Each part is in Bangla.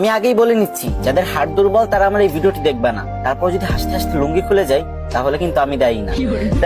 আমি আগেই বলে নিচ্ছি, যাদের হাড় দুর্বল তারা আমার এই ভিডিওটি দেখবে না। তারপর যদি হাসতে হাসতে লুঙ্গি খুলে যায় তাহলে কিন্তু আমি দায়ী না।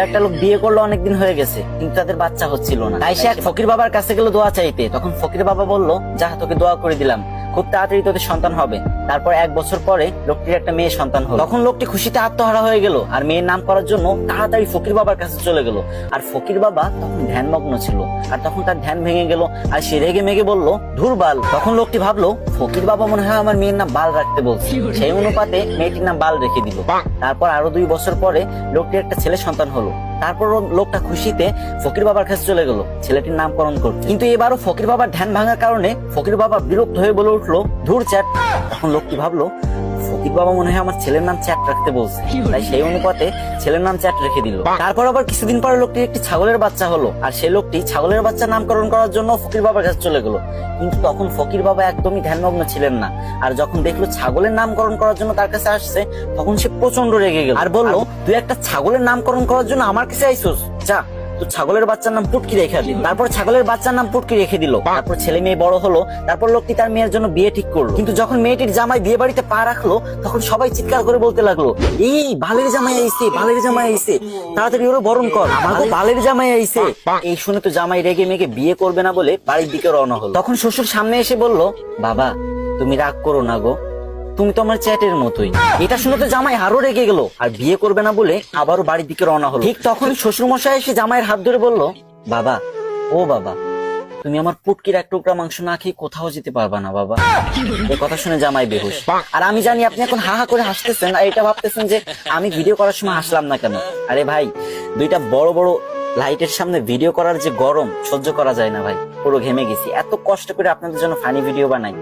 একটা লোক বিয়ে করলো, অনেকদিন হয়ে গেছে, কিন্তু তাদের বাচ্চা হচ্ছিল না। তাই সে এক ফকির বাবার কাছে গেল দোয়া চাইতে। তখন ফকির বাবা বলল, যা তোকে দোয়া করে দিলাম, খুব তাড়াতাড়ি তোদের সন্তান হবে। তারপর 1 বছর পরে লোকটির একটা মেয়ে সন্তান হলো। তখন লোকটি খুশিতে আত্মহারা হয়ে গেল আর মেয়ের নাম করার জন্য তাড়াতাড়ি ফকির বাবার কাছে চলে গেল। আর ফকির বাবা তখন ধ্যানমগ্ন ছিল, আর তখন তার ধ্যান ভেঙে গেল আর সে রেগে মেগে বলল, ধুর বাল। তখন লোকটি ভাবলো, ফকির বাবা মনে হয় আমার মেয়ের নাম বাল রাখতে বলছে। সেই অনুপাতে মেয়েটির নাম বাল রেখে দিল। তারপর আরো 2 বছর পরে লোকটির একটা ছেলে সন্তান হলো। তারপর লোকটা খুশিতে ফকির বাবার কাছে চলে গেল ছেলেটির নামকরণ করতে। কিন্তু এবারও ফকির বাবার ধ্যান ভাঙার কারণে ফকির বাবা বিরক্ত হয়ে বলে উঠলো, ধুর চ্যাট। তখন লোকটি ভাবলো, ফকির বাবা মনে হয় আমার ছেলের নাম চ্যাট রাখতে বলছে, তাই সেই অনুপাতে ছেলের নাম চ্যাট রেখে দিল। তারপর আবার কিছুদিন পরে লোকটির একটি ছাগলের বাচ্চা হলো, আর সেই লোকটি ছাগলের বাচ্চা নামকরণ করার জন্য ফকির বাবার কাছে চলে গেল। কিন্তু তখন ফকির বাবা একদমই ধ্যানমগ্ন ছিলেন না, আর যখন দেখলো ছাগলের নামকরণ করার জন্য তার কাছে আসছে, তখন সে প্রচন্ড রেগে গেল আর বলল, তুই একটা ছাগলের নামকরণ করার জন্য আমার কাছে আইসোস, যা তো ছাগলের বাচ্চার নাম পুটকি রেখে দিল। তারপর ছাগলের বাচ্চার নাম পুটকি রেখে দিল। তারপর ছেলে মেয়ে বড় হলো। তারপর লোকটি তার মেয়ের জন্য বিয়ে ঠিক করলো। কিন্তু যখন মেয়েটির জামাই বিয়ে বাড়িতে পা রাখলো, তখন সবাই চিৎকার করে বলতে লাগলো, এই বালের জামাই আইছে, বালের জামাই আইছে, তাড়াতাড়ি ওরা বরণ কর, আমার বালের জামাই আইছে। এই শুনে তো জামাই রেগে মেগে বিয়ে করবে না বলে বাড়ির দিকে রওনা হলো। তখন শ্বশুর সামনে এসে বলল, বাবা তুমি রাগ করো না গো, তুমি তো আমার চ্যাটের মতোই। এটা শুনে তো জামাই আরো রেগে গেল আর বিয়ে করবে না বলে আবারও বাড়ির দিকে রওনা হলো। ঠিক তখন শ্বশুর মশাই এসে জামাইয়ের হাত ধরে বলল, বাবা ও বাবা, তুমি আমার পুটকির 1 টুকরা মাংস না খেয়ে কোথাও যেতে পারবা না বাবা। এই কথা শুনে জামাই বেহুশ। আর আমি জানি আপনি এখন হা হা করে হাসতেছেন আর এটা ভাবতেছেন যে আমি ভিডিও করার সময় হাসলাম না কেন। আরে ভাই, 2টা বড় বড় লাইটের সামনে ভিডিও করার যে গরম সহ্য করা যায় না ভাই, পুরো ঘেমে গেছি। এত কষ্ট করে আপনাদের জন্য ফানি ভিডিও বানাই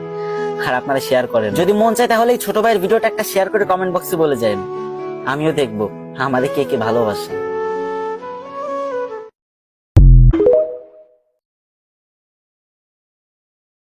আর আপনারা শেয়ার করেন। যদি মন চায় তাহলে এই ছোট ভাইয়ের ভিডিওটা একটা শেয়ার করে কমেন্ট বক্সে বলে যান, আমিও দেখবো আমাদের কে কে ভালোবাসে।